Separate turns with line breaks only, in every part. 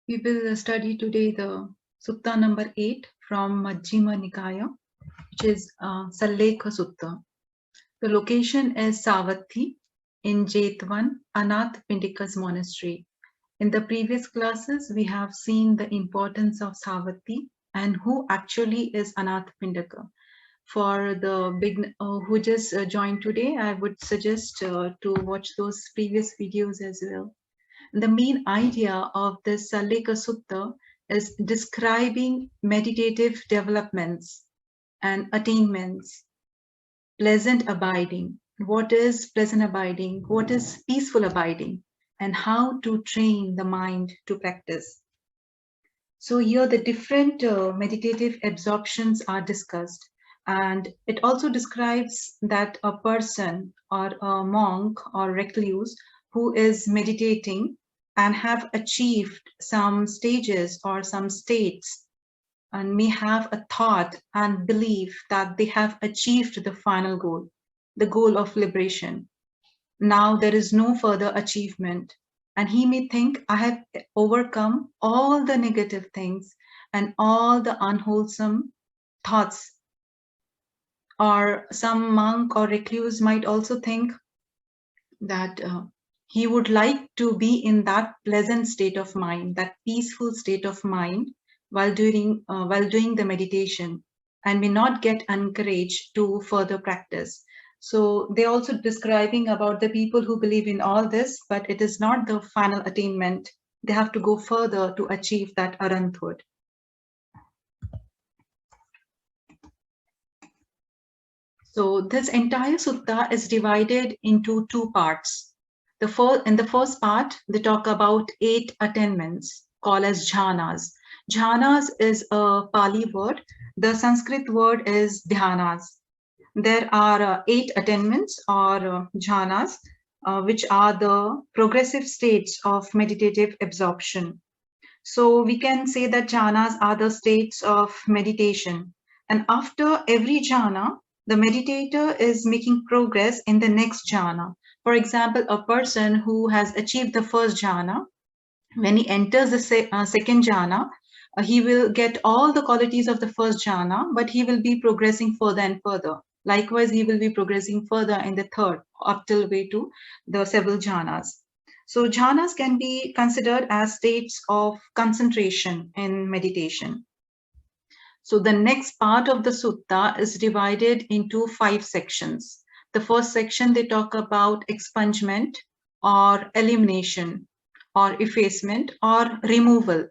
We will study today the Sutta number 8 from Majjhima Nikaya, which is Sallekha Sutta. The location is Savatthi in Jetwan, Anath Pindika's monastery. In the previous classes, we have seen the importance of Savatthi and who actually is Anath Pindika. For the big who just joined today, I would suggest to watch those previous videos as well. The main idea of this Sallekha Sutta is describing meditative developments and attainments, pleasant abiding. What is pleasant abiding? What is peaceful abiding? And how to train the mind to practice. So here the different meditative absorptions are discussed, and it also describes that a person or a monk or recluse who is meditating and have achieved some stages or some states and may have a thought and belief that they have achieved the final goal, the goal of liberation. Now there is no further achievement. And he may think, I have overcome all the negative things and all the unwholesome thoughts. Or some monk or recluse might also think that he would like to be in that pleasant state of mind, that peaceful state of mind while doing the meditation, and may not get encouraged to further practice. So they're also describing about the people who believe in all this, but it is not the final attainment. They have to go further to achieve that arahanthood. So this entire sutta is divided into two parts. In the first part, they talk about 8 attainments called as jhanas. Jhanas is a Pali word. The Sanskrit word is dhyanas. There are 8 attainments or jhanas, which are the progressive states of meditative absorption. So we can say that jhanas are the states of meditation. And after every jhana, the meditator is making progress in the next jhana. For example, a person who has achieved the first jhana, when he enters the second jhana, he will get all the qualities of the first jhana, but he will be progressing further and further. Likewise, he will be progressing further in the third, up till way to the several jhanas. So jhanas can be considered as states of concentration in meditation. So the next part of the sutta is divided into 5 sections. The first section, they talk about expungement or elimination or effacement or removal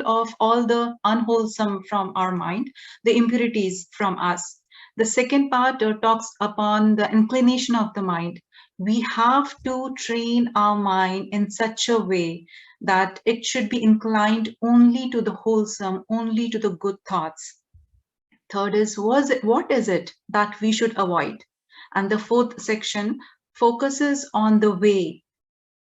of all the unwholesome from our mind, the impurities from us. The second part talks upon the inclination of the mind. We have to train our mind in such a way that it should be inclined only to the wholesome, only to the good thoughts. Third is, what is it that we should avoid? And the fourth section focuses on the way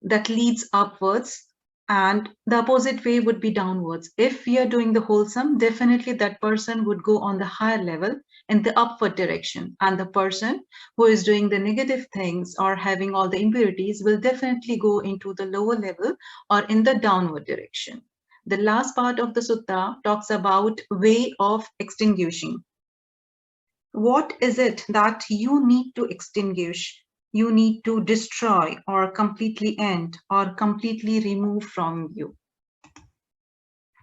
that leads upwards, and the opposite way would be downwards. If we are doing the wholesome, definitely that person would go on the higher level in the upward direction, and the person who is doing the negative things or having all the impurities will definitely go into the lower level or in the downward direction. The last part of the sutta talks about way of extinguishing. What is it that you need to extinguish? You need to destroy or completely end or completely remove from you.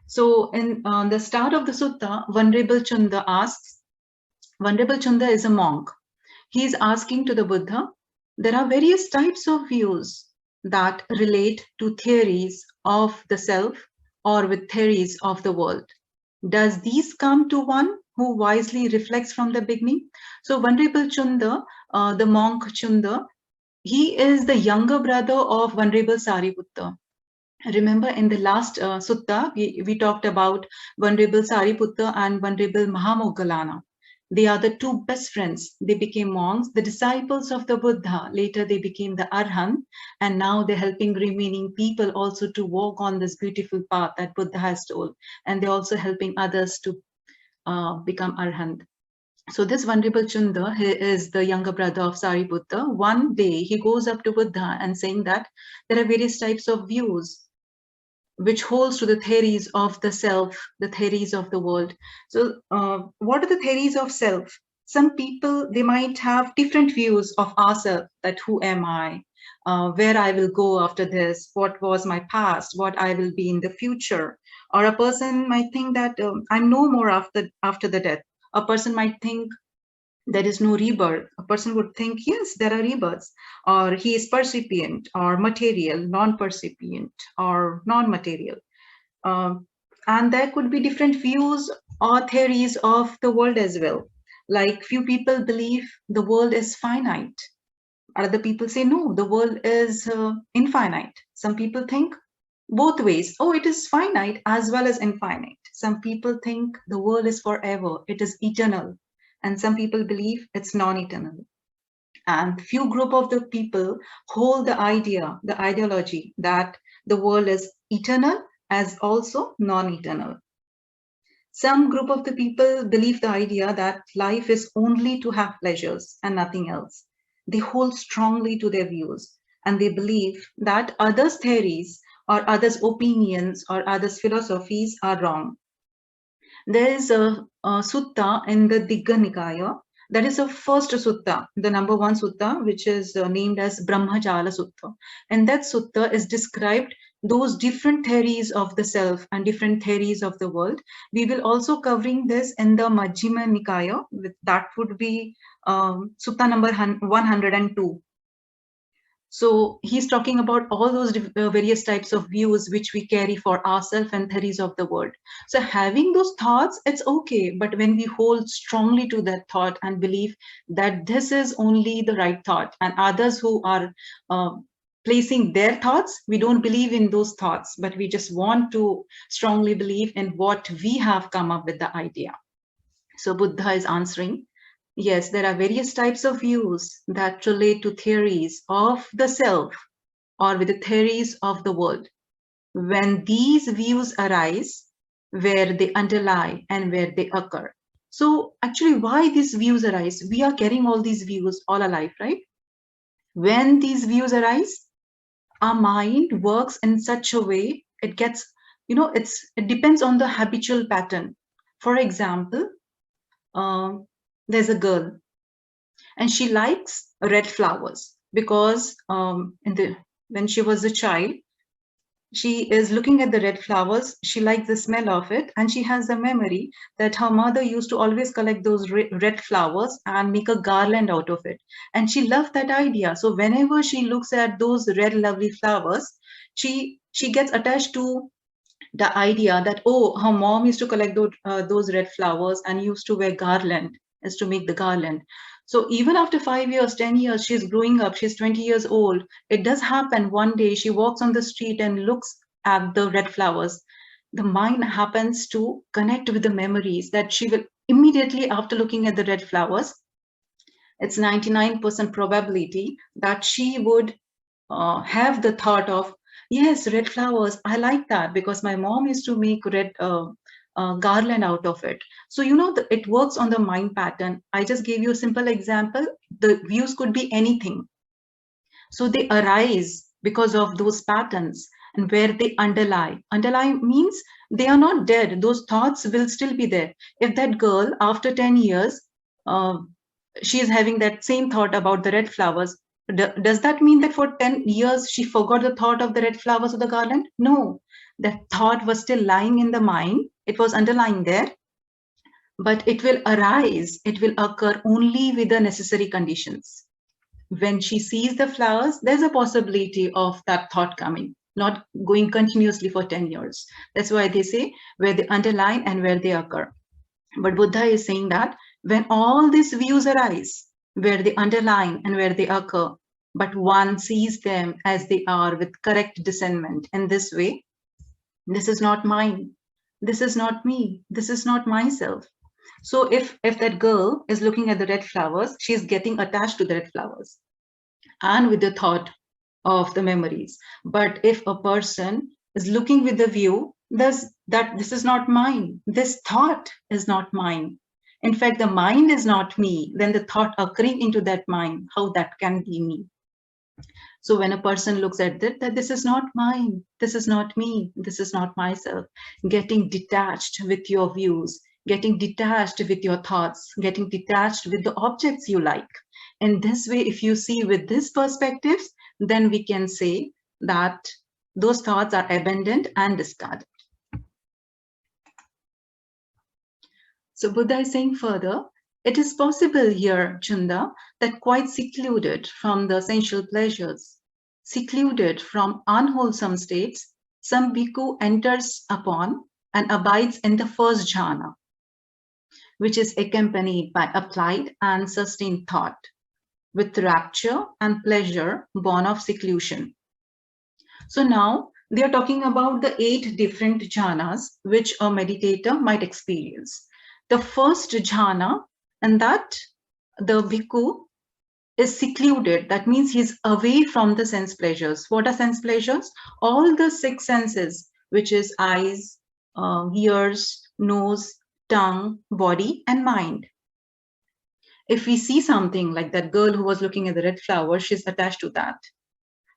So in the start of the sutta, Venerable Chunda asks, Venerable Chunda is a monk. He is asking to the Buddha, there are various types of views that relate to theories of the self or with theories of the world. Does these come to one who wisely reflects from the beginning? So Venerable Chunda, the monk Chunda, he is the younger brother of Venerable Sariputta. Remember in the last sutta, we talked about Venerable Sariputta and Venerable Mahamoggallana. They are the two best friends. They became monks, the disciples of the Buddha. Later they became the Arhat, and now they're helping remaining people also to walk on this beautiful path that Buddha has told. And they're also helping others to become Arhat. So this Venerable Chunda, he is the younger brother of Sariputta. One day he goes up to Buddha and saying that there are various types of views which holds to the theories of the self, the theories of the world. So, what are the theories of self? Some people, they might have different views of ourselves, that who am I, where I will go after this, what was my past, what I will be in the future. Or a person might think that I'm no more after the death. A person might think there is no rebirth. A person would think, yes, there are rebirths, or he is percipient or material, non-percipient or non-material. Um, and there could be different views or theories of the world as well. Like few people believe the world is finite. Other people say, no, the world is infinite. Some people think both ways. Oh, it is finite as well as infinite. Some people think the world is forever, it is eternal. And some people believe it's non-eternal. And few group of the people hold the idea, the ideology that the world is eternal as also non-eternal. Some group of the people believe the idea that life is only to have pleasures and nothing else. They hold strongly to their views, and they believe that others' theories or others' opinions or others' philosophies are wrong. There is a sutta in the Digha Nikaya. That is the first sutta, the number one sutta, which is named as Brahmajala Sutta. And that sutta is described those different theories of the self and different theories of the world. We will also covering this in the Majjhima Nikaya. That would be sutta number 102. So he's talking about all those various types of views which we carry for ourselves and theories of the world. So having those thoughts, it's okay. But when we hold strongly to that thought and believe that this is only the right thought, and others who are placing their thoughts, we don't believe in those thoughts, but we just want to strongly believe in what we have come up with the idea. So Buddha is answering, yes, there are various types of views that relate to theories of the self or with the theories of the world. When these views arise, where they underlie and where they occur. So actually, why these views arise? We are carrying all these views all our life, right? When these views arise, our mind works in such a way, it gets, it depends on the habitual pattern. For example, there's a girl and she likes red flowers because when she was a child, she is looking at the red flowers, she likes the smell of it, and she has the memory that her mother used to always collect those red flowers and make a garland out of it, and she loved that idea. So whenever she looks at those red lovely flowers, she gets attached to the idea that, oh, her mom used to collect those red flowers and used to wear garland, is to make the garland. So even after 5 years, 10 years, she's growing up, she's 20 years old. It does happen one day she walks on the street and looks at the red flowers. The mind happens to connect with the memories that she will immediately after looking at the red flowers, it's 99% probability that she would have the thought of, yes, red flowers, I like that because my mom used to make red garland out of it. So, it works on the mind pattern. I just gave you a simple example. The views could be anything. So they arise because of those patterns and where they underlie. Underlie means they are not dead. Those thoughts will still be there. If that girl, after 10 years, uh, she is having that same thought about the red flowers, does that mean that for 10 years she forgot the thought of the red flowers of the garland? No, that thought was still lying in the mind. It was underlying there, but it will arise, it will occur only with the necessary conditions. When she sees the flowers, there's a possibility of that thought coming, not going continuously for 10 years. That's why they say where they underline and where they occur. But Buddha is saying that when all these views arise, where they underline and where they occur, but one sees them as they are with correct discernment in this way, this is not mine, this is not me, this is not myself. So if that girl is looking at the red flowers, she's getting attached to the red flowers and with the thought of the memories. But if a person is looking with the view, that this is not mine, this thought is not mine. In fact, the mind is not me, then the thought occurring into that mind, how that can be me. So when a person looks at that this is not mine, this is not me, this is not myself, getting detached with your views, getting detached with your thoughts, getting detached with the objects you like. In this way, if you see with this perspectives, then we can say that those thoughts are abandoned and discarded. So Buddha is saying further, it is possible here, Chunda, that quite secluded from the sensual pleasures, secluded from unwholesome states, some bhikkhu enters upon and abides in the first jhana, which is accompanied by applied and sustained thought, with rapture and pleasure born of seclusion. So now they are talking about the 8 different jhanas which a meditator might experience. The first jhana, and that the bhikkhu is secluded. That means he's away from the sense pleasures. What are sense pleasures? All the 6 senses, which is eyes, ears, nose, tongue, body, and mind. If we see something like that girl who was looking at the red flower, she's attached to that.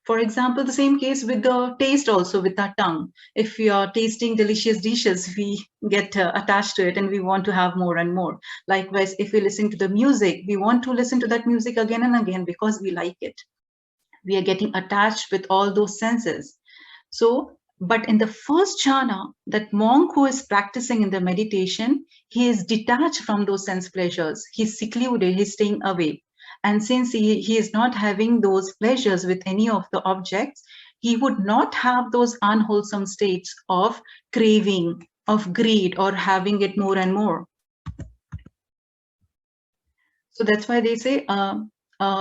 For example, the same case with the taste also with our tongue. If we are tasting delicious dishes, we get attached to it and we want to have more and more. Likewise, if we listen to the music, we want to listen to that music again and again because we like it. We are getting attached with all those senses. So, but in the first jhana, that monk who is practicing in the meditation, he is detached from those sense pleasures. He's secluded, he's staying away. And since he is not having those pleasures with any of the objects, he would not have those unwholesome states of craving, of greed, or having it more and more. So that's why they say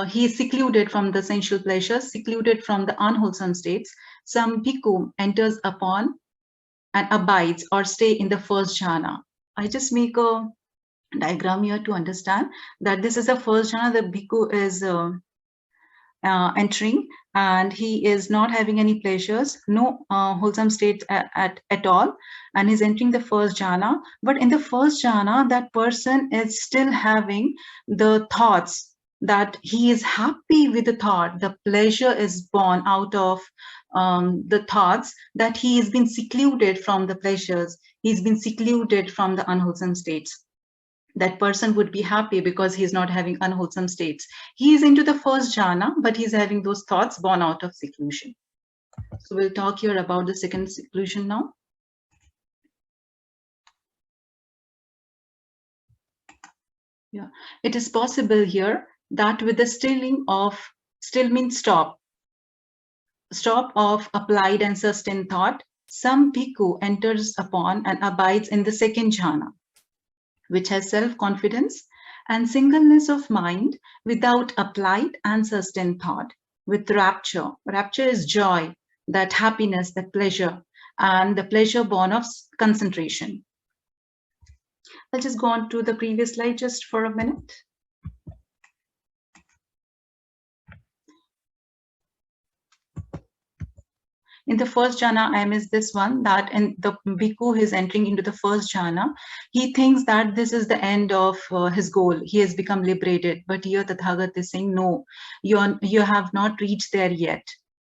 he is secluded from the sensual pleasures, secluded from the unwholesome states. Some bhikkhu enters upon and abides or stay in the first jhana. I just make a diagram here to understand that this is the first jhana the bhikkhu is entering, and he is not having any pleasures, no wholesome states at all, and he's entering the first jhana. But in the first jhana, that person is still having the thoughts that he is happy with the thought. The pleasure is born out of the thoughts that he has been secluded from the pleasures. He's been secluded from the unwholesome states. That person would be happy because he's not having unwholesome states. He is into the first jhana, but he's having those thoughts born out of seclusion. So we'll talk here about the second seclusion now. Yeah, it is possible here that with the still means stop of applied and sustained thought, some bhikkhu enters upon and abides in the second jhana, which has self-confidence and singleness of mind without applied and sustained thought, with rapture. Rapture is joy, that happiness, that pleasure, and the pleasure born of concentration. I'll just go on to the previous slide just for a minute. In the first jhana, I miss this one, that in the bhikkhu is entering into the first jhana, he thinks that this is the end of his goal. He has become liberated. But here Tathagat is saying, no, you have not reached there yet.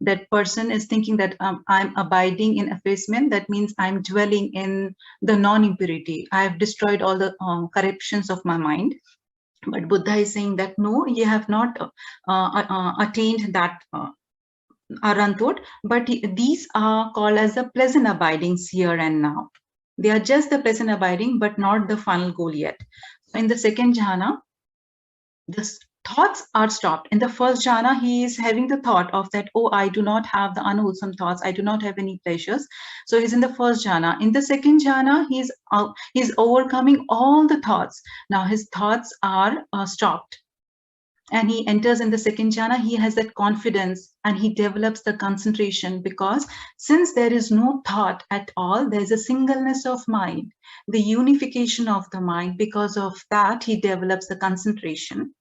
That person is thinking that I'm abiding in effacement. That means I'm dwelling in the non-impurity. I've destroyed all the corruptions of my mind. But Buddha is saying that no, you have not attained that Arantut, but these are called as the pleasant abidings here and now. They are just the pleasant abiding, but not the final goal yet. So in the second jhana, the thoughts are stopped. In the first jhana, he is having the thought of that, oh, I do not have the unwholesome thoughts. I do not have any pleasures. So he's in the first jhana. In the second jhana, he's overcoming all the thoughts. Now his thoughts are stopped. And he enters in the second jhana, he has that confidence and he develops the concentration, because since there is no thought at all, there is a singleness of mind, the unification of the mind. Because of that, he develops the concentration.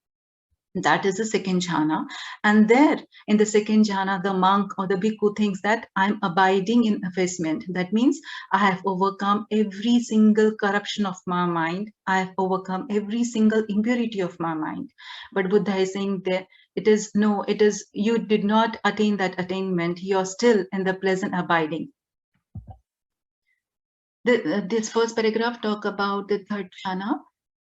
That is the second jhana. And there in the second jhana, the monk or the bhikkhu thinks that I'm abiding in effacement. That means I have overcome every single corruption of my mind. I have overcome every single impurity of my mind. But Buddha is saying that It is no, it is you did not attain that attainment. You're still in the pleasant abiding. This first paragraph talk about the third jhana.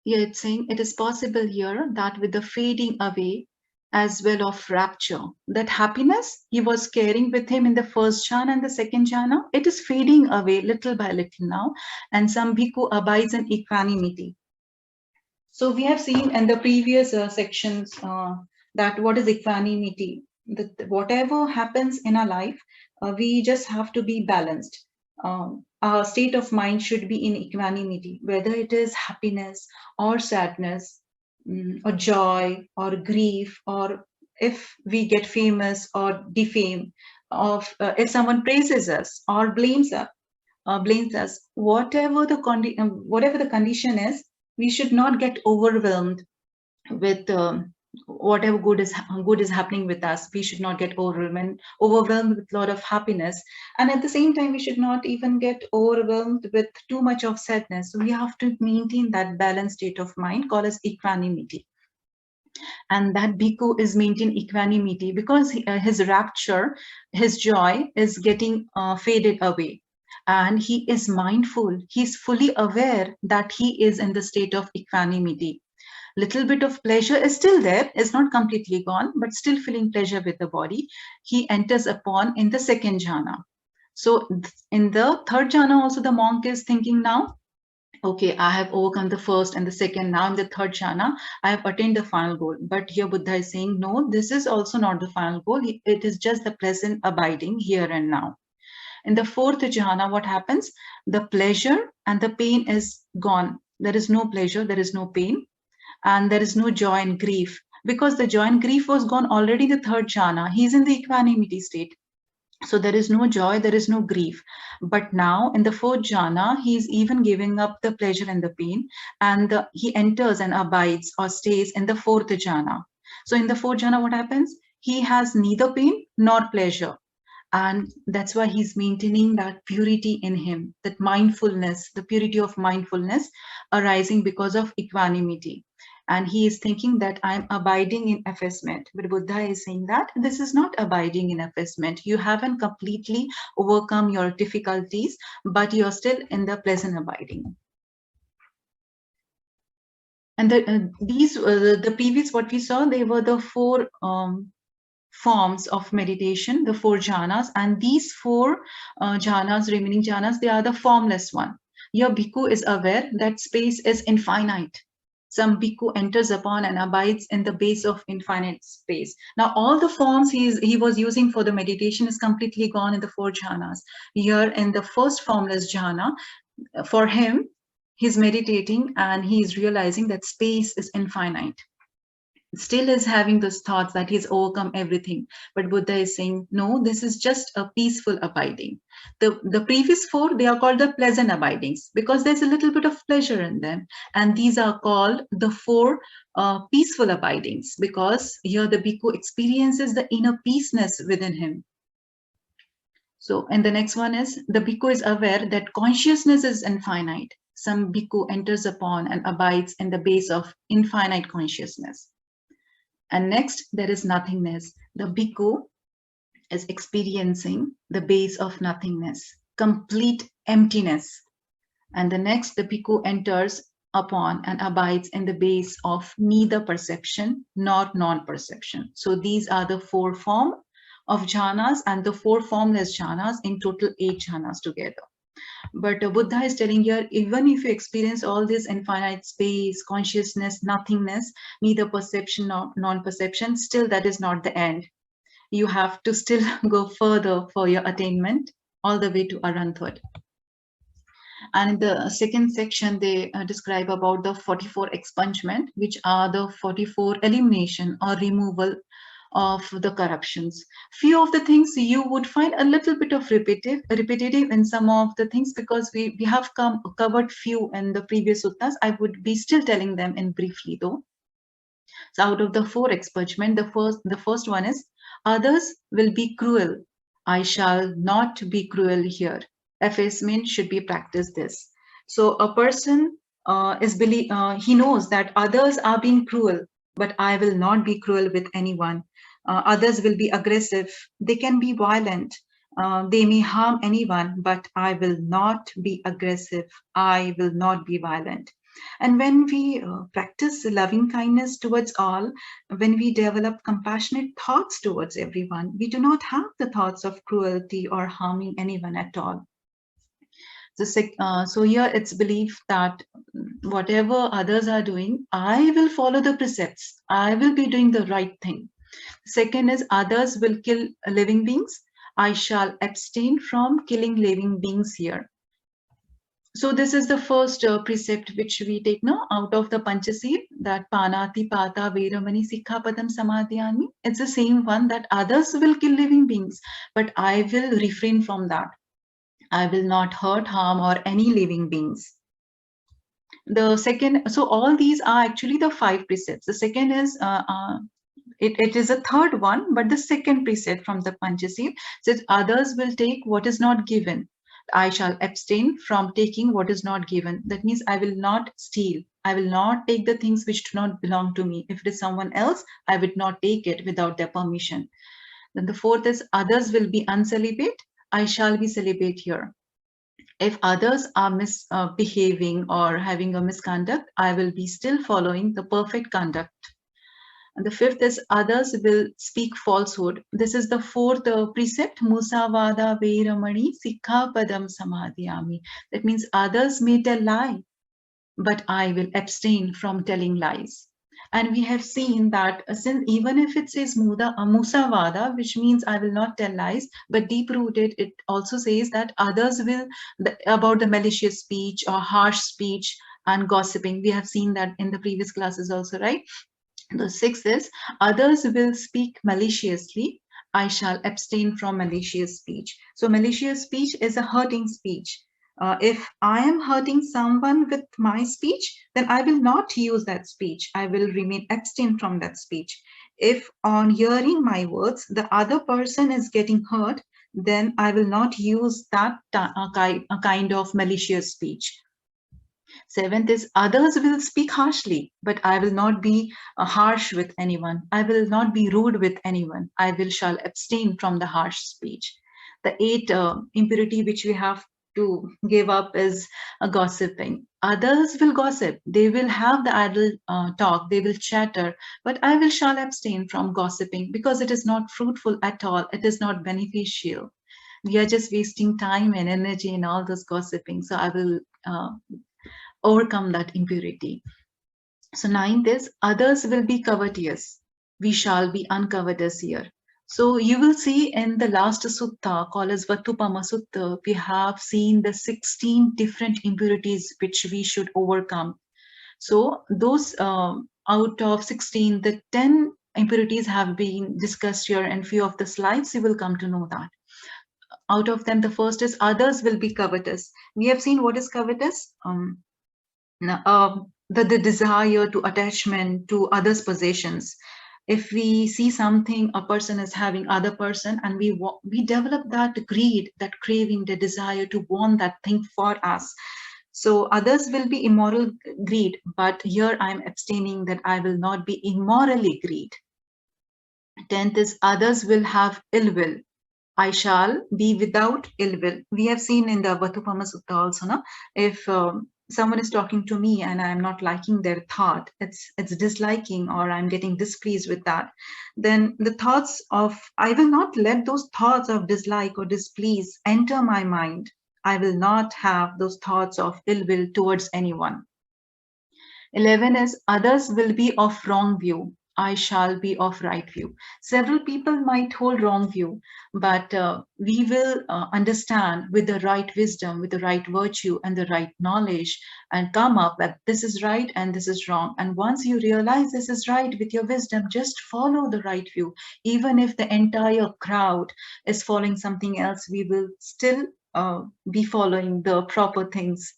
Here it's saying it is possible here that with the fading away as well of rapture, that happiness he was carrying with him in the first jhana and the second jhana, it is fading away little by little now, and some bhikkhu abides in equanimity. So we have seen in the previous sections that what is equanimity. That whatever happens in our life, we just have to be balanced. Our state of mind should be in equanimity, whether it is happiness or sadness, or joy or grief, or if we get famous or defame, of if someone praises us or blames us, whatever the condition is, we should not get overwhelmed with whatever good is happening with us. We should not get overwhelmed with a lot of happiness, and at the same time we should not even get overwhelmed with too much of sadness. So we have to maintain that balanced state of mind called as equanimity. And that bhikkhu is maintaining equanimity because his rapture, his joy is getting faded away, and he is mindful. He's fully aware that he is in the state of equanimity. Little bit of pleasure is still there, is not completely gone, but still feeling pleasure with the body. He enters upon in the second jhana. So in the third jhana also the monk is thinking now, okay, I have overcome the first and the second. Now in the third jhana, I have attained the final goal. But here Buddha is saying, no, this is also not the final goal. It is just the pleasant abiding here and now. In the fourth jhana, what happens? The pleasure and the pain is gone. There is no pleasure, there is no pain, and there is no joy and grief. Because the joy and grief was gone already in the third jhana. He is in the equanimity state. So there is no joy, there is no grief. But now in the fourth jhana, he is even giving up the pleasure and the pain, and he enters and abides or stays in the fourth jhana. So in the fourth jhana, what happens? He has neither pain nor pleasure. And that's why he's maintaining that purity in him, that mindfulness, the purity of mindfulness arising because of equanimity. And he is thinking that I'm abiding in effacement. But Buddha is saying that this is not abiding in effacement. You haven't completely overcome your difficulties, but you're still in the pleasant abiding. And the previous what we saw, they were the four forms of meditation, the four jhanas, and these four jhanas, remaining jhanas, they are the formless one. Your bhikkhu is aware that space is infinite. Some bhikkhu enters upon and abides in the base of infinite space. Now, all the forms he was using for the meditation is completely gone in the four jhanas. Here in the first formless jhana, for him, he's meditating and he's realizing that space is infinite. Still is having those thoughts that he's overcome everything. But Buddha is saying, no, this is just a peaceful abiding. The previous four, they are called the pleasant abidings because there's a little bit of pleasure in them. And these are called the four peaceful abidings because here the bhikkhu experiences the inner peaceness within him. So, and the next one is the bhikkhu is aware that consciousness is infinite. Some bhikkhu enters upon and abides in the base of infinite consciousness. And next, there is nothingness. The bhikkhu is experiencing the base of nothingness, complete emptiness. And the next, the bhikkhu enters upon and abides in the base of neither perception nor non-perception. So these are the four form of jhanas and the four formless jhanas, in total 8 jhanas together. But Buddha is telling here, even if you experience all this infinite space, consciousness, nothingness, neither perception nor non-perception, still that is not the end. You have to still go further for your attainment, all the way to Arahanthood. And in the second section, they describe about the 44 expungement, which are the 44 elimination or removal of the corruptions. Few of the things you would find a little bit of repetitive in some of the things because we have covered few in the previous suttas. I would be still telling them in briefly though. So out of the 4 expungement, the first one is others will be cruel. I shall not be cruel here. Effacement should be practiced this. So a person he knows that others are being cruel. but I will not be cruel with anyone. Others will be aggressive. They can be violent. They may harm anyone, but I will not be aggressive. I will not be violent. And when we practice loving kindness towards all, when we develop compassionate thoughts towards everyone, we do not have the thoughts of cruelty or harming anyone at all. So here it's belief that whatever others are doing, I will follow the precepts. I will be doing the right thing. Second is others will kill living beings. I shall abstain from killing living beings here. So this is the first precept which we take now out of the Panchaseed, that Panati Pata Veramani Sikkhapadam Samadhyami. It's the same one, that others will kill living beings, but I will refrain from that. I will not hurt, harm, or any living beings. The second, so all these are actually the 5 precepts. The second is, it is a third one, but the second precept from the Panchaseed says, others will take what is not given. I shall abstain from taking what is not given. That means I will not steal. I will not take the things which do not belong to me. If it is someone else, I would not take it without their permission. Then the fourth is, others will be uncelibate. I shall be celibate here. If others are misbehaving or having a misconduct, I will be still following the perfect conduct. And the fifth is, others will speak falsehood. This is the fourth precept, Musavada Veramani Sikkhapadam Samadhyami. That means others may tell lie, but I will abstain from telling lies. And we have seen that since even if it says Musavada, which means I will not tell lies, but deep rooted, it also says that others will, about the malicious speech or harsh speech and gossiping. We have seen that in the previous classes also, right? The sixth is, others will speak maliciously. I shall abstain from malicious speech. So malicious speech is a hurting speech. If I am hurting someone with my speech, then I will not use that speech. I will remain abstain from that speech. If on hearing my words, the other person is getting hurt, then I will not use that kind of malicious speech. Seventh is, others will speak harshly, but I will not be harsh with anyone. I will not be rude with anyone. I shall abstain from the harsh speech. The eighth impurity which we have to give up is gossiping. Others will gossip. They will have the idle talk. They will chatter, but I shall abstain from gossiping because it is not fruitful at all. It is not beneficial. We are just wasting time and energy in all this gossiping. So I will overcome that impurity. So ninth is, others will be covetous. We shall be uncovetous here. So you will see in the last sutta called as Vatupama Sutta, we have seen the 16 different impurities which we should overcome. So those out of 16, the 10 impurities have been discussed here, and few of the slides you will come to know that. Out of them, the first is, others will be covetous. We have seen what is covetous. The desire to attachment to others' possessions. If we see something a person is having other person, and we develop that greed, that craving, the desire to want that thing for us. So others will be immoral greed, but here I am abstaining that I will not be immorally greed. 10th is, others will have ill will. I shall be without ill will. We have seen in the Vatupama Sutta also, no? If someone is talking to me and I'm not liking their thought, it's disliking, or I'm getting displeased with that, then the thoughts of, I will not let those thoughts of dislike or displease enter my mind. I will not have those thoughts of ill will towards anyone. 11 is, others will be of wrong view. I shall be of right view. Several people might hold wrong view, but we will understand with the right wisdom, with the right virtue and the right knowledge, and come up that this is right and this is wrong. And once you realize this is right with your wisdom, just follow the right view. Even if the entire crowd is following something else, we will still be following the proper things.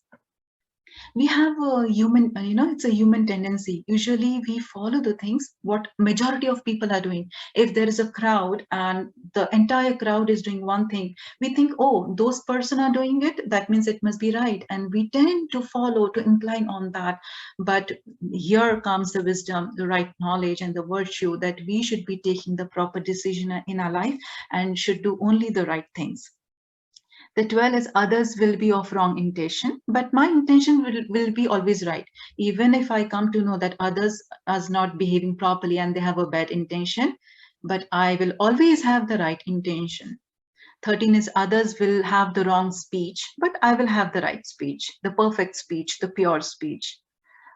We have a human, it's a human tendency. Usually we follow the things what majority of people are doing. If there is a crowd and the entire crowd is doing one thing, we think, oh, those person are doing it, that means it must be right, and we tend to follow, to incline on that. But here comes the wisdom, the right knowledge, and the virtue that we should be taking the proper decision in our life and should do only the right things. The 12 is others will be of wrong intention, but my intention will be always right. Even if I come to know that others are not behaving properly and they have a bad intention, but I will always have the right intention. 13 is others will have the wrong speech, but I will have the right speech, the perfect speech, the pure speech.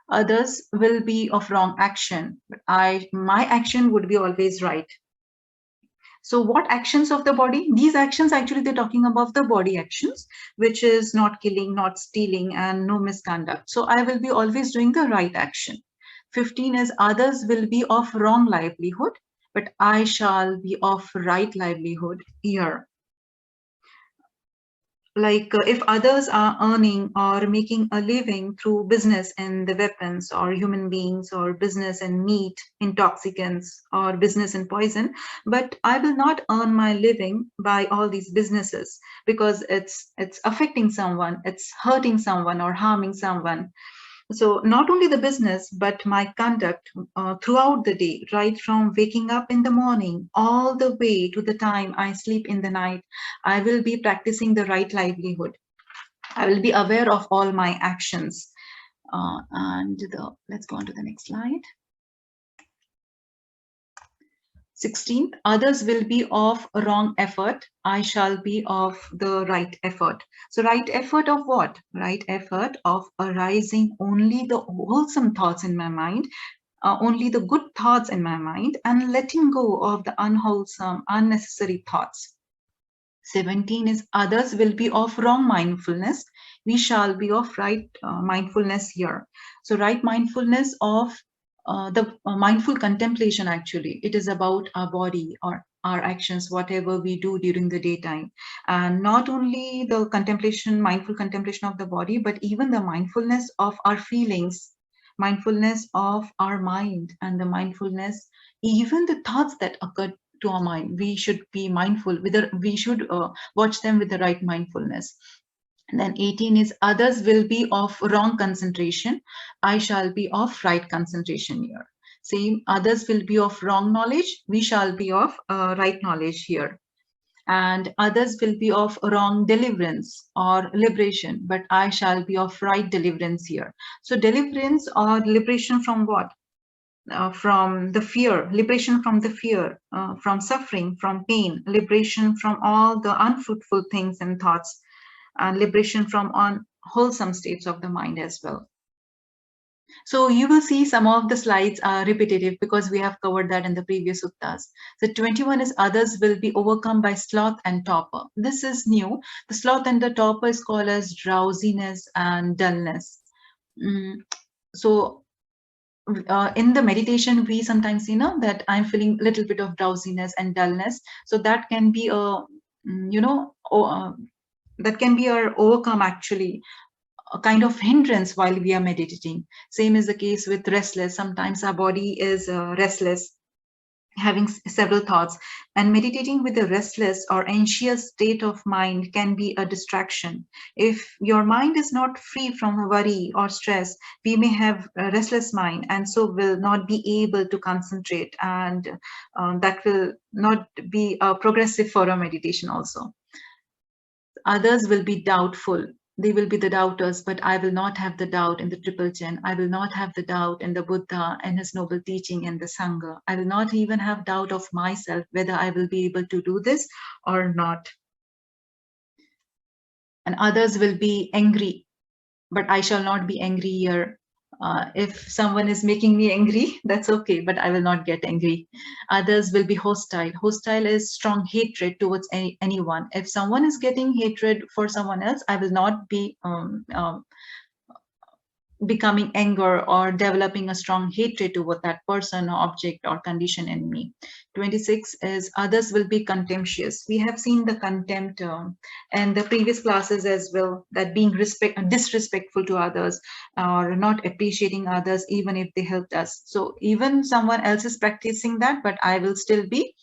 Others will be of wrong action, but my action would be always right. So what actions of the body? These actions, actually they're talking about the body actions, which is not killing, not stealing, and no misconduct. So I will be always doing the right action. 15 is others will be of wrong livelihood, but I shall be of right livelihood here. Like if others are earning or making a living through business and the weapons or human beings or business and meat, intoxicants or business and poison, but I will not earn my living by all these businesses because it's affecting someone, it's hurting someone or harming someone. So not only the business, but my conduct throughout the day, right from waking up in the morning all the way to the time I sleep in the night, I will be practicing the right livelihood. I will be aware of all my actions. Let's go on to the next slide. 16, others will be of wrong effort. I shall be of the right effort. So right effort of what? Right effort of arising only the wholesome thoughts in my mind, only the good thoughts in my mind, and letting go of the unwholesome, unnecessary thoughts. 17 is others will be of wrong mindfulness. We shall be of right mindfulness here. So right mindfulness of the mindful contemplation, actually it is about our body or our actions, whatever we do during the daytime, and not only the contemplation, mindful contemplation of the body, but even the mindfulness of our feelings, mindfulness of our mind, and the mindfulness, even the thoughts that occur to our mind, we should be mindful, whether we should watch them with the right mindfulness. And then 18 is others will be of wrong concentration. I shall be of right concentration here. Same, others will be of wrong knowledge. We shall be of right knowledge here. And others will be of wrong deliverance or liberation, but I shall be of right deliverance here. So deliverance or liberation from what? From the fear, liberation from the fear, from suffering, from pain, liberation from all the unfruitful things and thoughts, and liberation from unwholesome states of the mind as well. So you will see some of the slides are repetitive because we have covered that in the previous suttas. So 21 is others will be overcome by sloth and torpor. This is new. The sloth and the torpor is called as drowsiness and dullness. So in the meditation, we sometimes that I'm feeling a little bit of drowsiness and dullness. So that can be that can be our overcome, actually a kind of hindrance while we are meditating. Same is the case with restless. Sometimes our body is restless, having several thoughts, and meditating with a restless or anxious state of mind can be a distraction. If your mind is not free from worry or stress, we may have a restless mind and so will not be able to concentrate, and that will not be progressive for our meditation also. Others will be doubtful. They will be the doubters, but I will not have the doubt in the triple chain. I will not have the doubt in the Buddha and his noble teaching and the Sangha. I will not even have doubt of myself, whether I will be able to do this or not. And others will be angry, but I shall not be angry here. If someone is making me angry, that's okay, but I will not get angry. Others will be hostile. Hostile is strong hatred towards anyone. If someone is getting hatred for someone else, I will not be becoming anger or developing a strong hatred toward that person or object or condition in me. 26 is others will be contemptuous. We have seen the contempt and the previous classes as well, that being disrespectful to others or not appreciating others even if they helped us. So even someone else is practicing that, but I will still be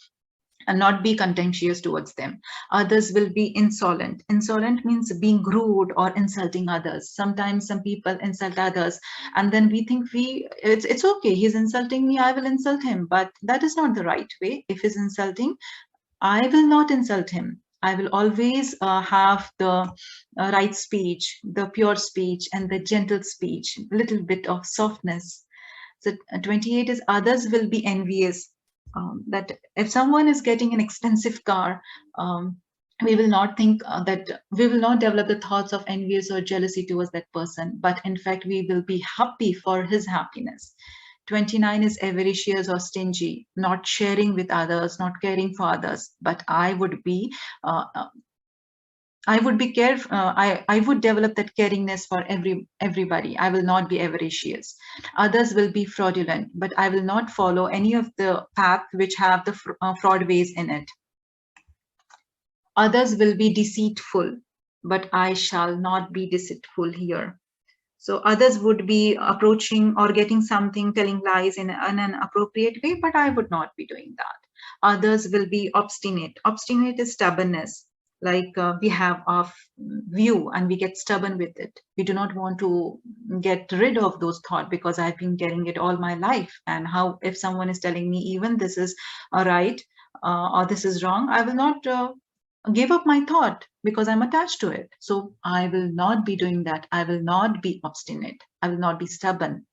and not be contentious towards them. Others will be insolent. Insolent means being rude or insulting others. Sometimes some people insult others, and then we think it's okay. He's insulting me. I will insult him, but that is not the right way. If he's insulting, I will not insult him. I will always have the right speech, the pure speech, and the gentle speech. Little bit of softness. So 28 is others will be envious. That if someone is getting an expensive car, we will not think that we will not develop the thoughts of envious or jealousy towards that person, but in fact we will be happy for his happiness. 29 is avaricious or stingy, not sharing with others, not caring for others, but uh, uh, I would be I would develop that caringness for everybody. I will not be avaricious. Others will be fraudulent, but I will not follow any of the path which have the fraud ways in it. Others will be deceitful, but I shall not be deceitful here. So others would be approaching or getting something, telling lies in an appropriate way, but I would not be doing that. Others will be obstinate. Obstinate is stubbornness. Like we have our view and we get stubborn with it. We do not want to get rid of those thoughts because I've been getting it all my life. And how if someone is telling me even this is right or this is wrong, I will not give up my thought because I'm attached to it. So I will not be doing that. I will not be obstinate. I will not be stubborn.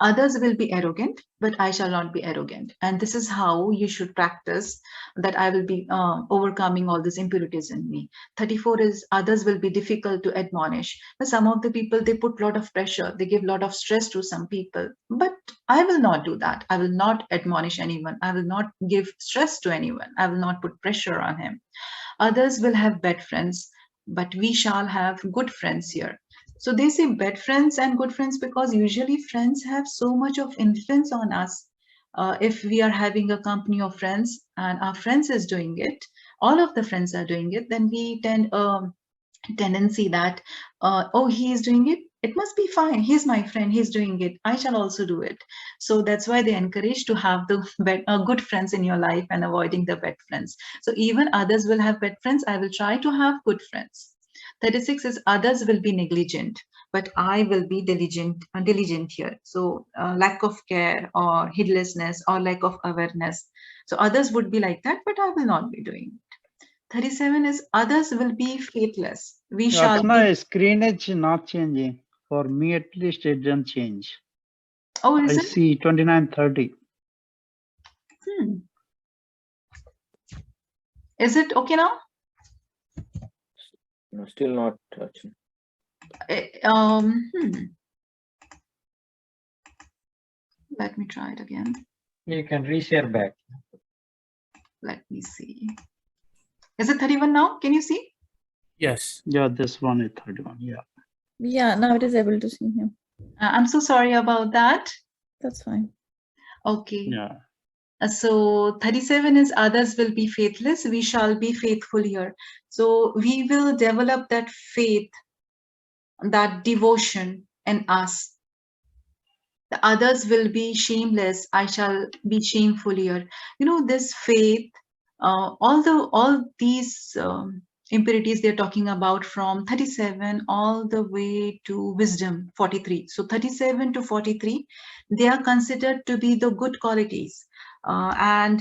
Others will be arrogant, but I shall not be arrogant. And this is how you should practice that I will be overcoming all these impurities in me. 34 is others will be difficult to admonish. But some of the people, they put a lot of pressure. They give a lot of stress to some people. But I will not do that. I will not admonish anyone. I will not give stress to anyone. I will not put pressure on him. Others will have bad friends, but we shall have good friends here. So they say bad friends and good friends because usually friends have so much of influence on us. If we are having a company of friends and our friends is doing it, all of the friends are doing it, then we tend tendency that oh, he is doing it, it must be fine, he's my friend, he's doing it, I shall also do it. So that's why they encourage to have the good friends in your life and avoiding the bad friends. So even others will have bad friends, I will try to have good friends. 36 is others will be negligent, but I will be diligent here. So lack of care or heedlessness or lack of awareness. So others would be like that, but I will not be doing. 37 is others will be faithless. We shall
Archana, screen is not changing. For me, at least, it didn't change.
Oh, is
I
it?
see 29:30.
Is it okay now?
No, still not touching.
Let me try it again.
You can reshare back.
Let me see. Is it 31 now? Can you see?
Yes.
Yeah, this one is 31. Yeah.
Yeah, now it is able to see him.
I'm so sorry about that.
That's fine.
Okay.
Yeah.
So 37 is others will be faithless. We shall be faithful here. So we will develop that faith, that devotion in us. The others will be shameless. I shall be shameful here. You know, this faith, all these impurities they're talking about from 37 all the way to wisdom 43. So 37 to 43, they are considered to be the good qualities. And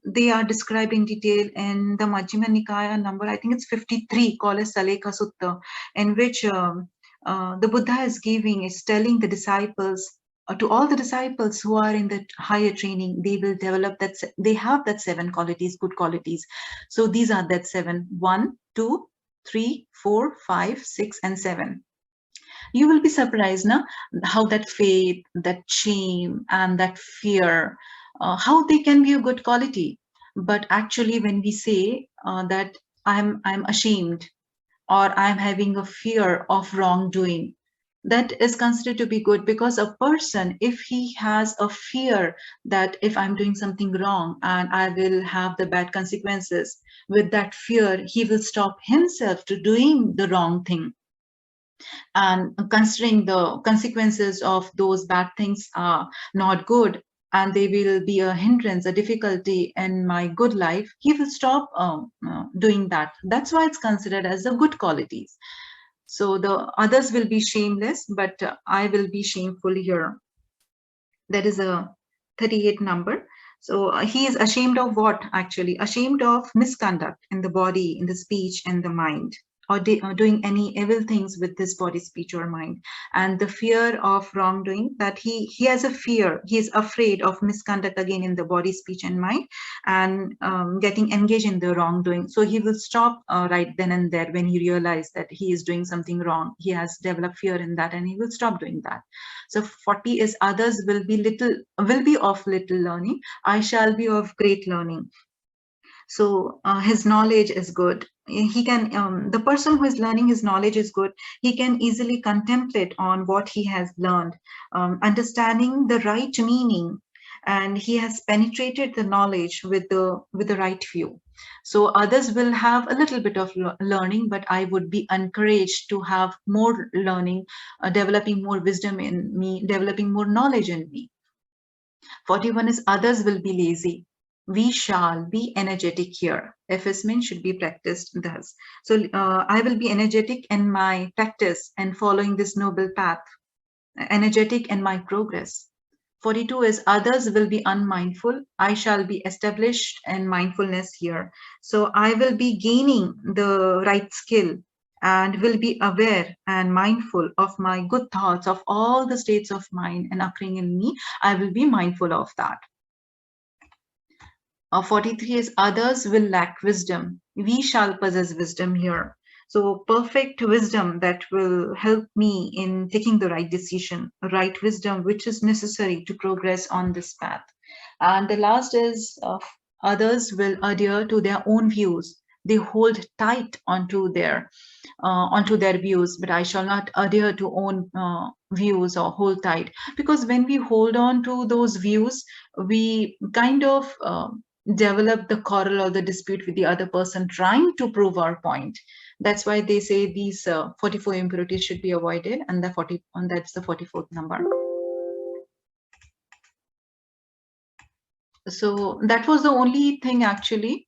they are described in detail in the Majjhima Nikaya number, I think it's 53, called as Sallekha Sutta, in which the Buddha is telling the disciples, to all the disciples who are in the higher training, they will develop that, they have that 7 qualities, good qualities. So these are that 7, 1, 2, 3, 4, 5, 6, and 7. You will be surprised now how that faith, that shame, and that fear, how they can be a good quality. But actually, when we say that I'm ashamed or I'm having a fear of wrongdoing, that is considered to be good, because a person, if he has a fear that if I'm doing something wrong and I will have the bad consequences, with that fear he will stop himself to doing the wrong thing. And considering the consequences of those bad things are not good, and they will be a hindrance, a difficulty in my good life, he will stop doing that. That's why it's considered as the good qualities. So the others will be shameless, but I will be shameful here. That is a 38 number. So he is ashamed of what? Actually ashamed of misconduct in the body, in the speech, and the mind, or doing any evil things with this body, speech, or mind. And the fear of wrongdoing, that he has a fear, he is afraid of misconduct again in the body, speech, and mind, and getting engaged in the wrongdoing. So he will stop right then and there when he realizes that he is doing something wrong. He has developed fear in that, and he will stop doing that. So 40 is others will be of little learning, I shall be of great learning. So his knowledge is good. He can, the person who is learning, his knowledge is good. He can easily contemplate on what he has learned, understanding the right meaning, and he has penetrated the knowledge with the right view. So others will have a little bit of learning, but I would be encouraged to have more learning, developing more wisdom in me, developing more knowledge in me. 41 is others will be lazy. We shall be energetic here. Effacement should be practiced thus. So I will be energetic in my practice and following this noble path, energetic in my progress. 42 is others will be unmindful. I shall be established in mindfulness here. So I will be gaining the right skill and will be aware and mindful of my good thoughts, of all the states of mind and occurring in me. I will be mindful of that. 43 is others will lack wisdom. We shall possess wisdom here. So perfect wisdom that will help me in taking the right decision, right wisdom, which is necessary to progress on this path. And the last is others will adhere to their own views. They hold tight onto their views, but I shall not adhere to own views or hold tight, because when we hold on to those views, we kind of develop the quarrel or the dispute with the other person, trying to prove our point. That's why they say these 44 impurities should be avoided, and that's the 44th number. So that was the only thing actually.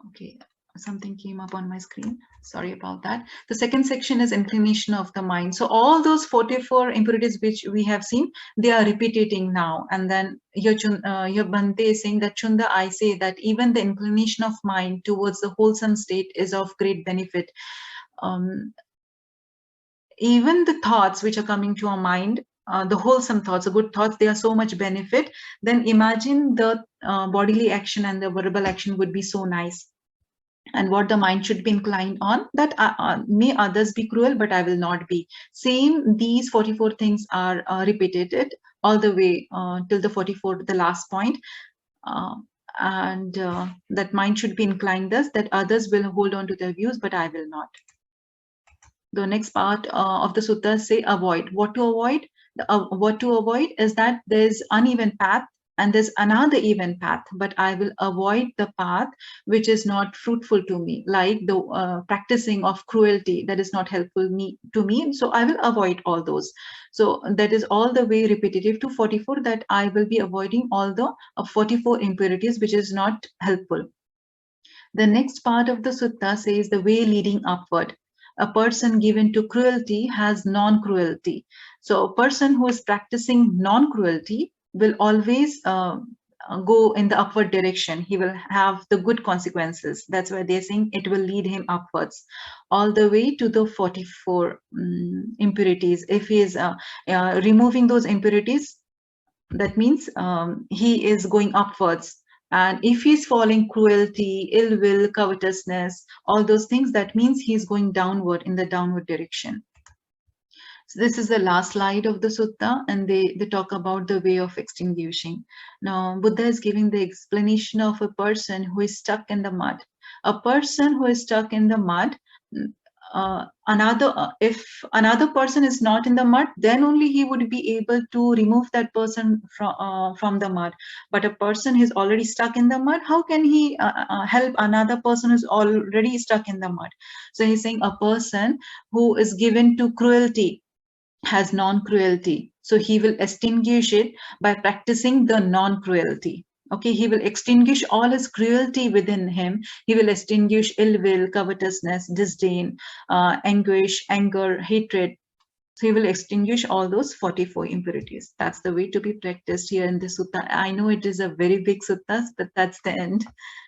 Okay, something came up on my screen. Sorry about that. The second section is inclination of the mind. So all those 44 impurities which we have seen, they are repeating now. And then your Bhante is saying that, Chunda, I say that even the inclination of mind towards the wholesome state is of great benefit. Even the thoughts which are coming to our mind, the wholesome thoughts, the good thoughts, they are so much benefit. Then imagine the bodily action and the verbal action would be so nice. And what the mind should be inclined on, that may others be cruel, but I will not be. Same, these 44 things are repeated all the way till the 44th, the last point. And that mind should be inclined thus, that others will hold on to their views, but I will not. The next part of the sutta say avoid. What to avoid? What to avoid is that there's uneven path and there's another even path, but I will avoid the path which is not fruitful to me, like the practicing of cruelty that is not helpful to me. So I will avoid all those. So that is all the way repetitive to 44, that I will be avoiding all the 44 impurities which is not helpful. The next part of the sutta says the way leading upward. A person given to cruelty has non-cruelty. So a person who is practicing non-cruelty will always go in the upward direction. He will have the good consequences. That's why they're saying it will lead him upwards, all the way to the 44 impurities. If he is removing those impurities, that means he is going upwards. And if he's following cruelty, ill will, covetousness, all those things, that means he's going downward, in the downward direction. So this is the last slide of the sutta, and they talk about the way of extinguishing. Now, Buddha is giving the explanation of a person who is stuck in the mud. A person who is stuck in the mud, if another person is not in the mud, then only he would be able to remove that person from the mud. But a person who's already stuck in the mud, how can he help another person who's already stuck in the mud? So he's saying a person who is given to cruelty has non-cruelty, so he will extinguish it by practicing the non-cruelty. Okay, he will extinguish all his cruelty within him. He will extinguish ill will, covetousness, disdain, anguish, anger, hatred. So he will extinguish all those 44 impurities. That's the way to be practiced here in the sutta. I know it is a very big sutta, but that's the end.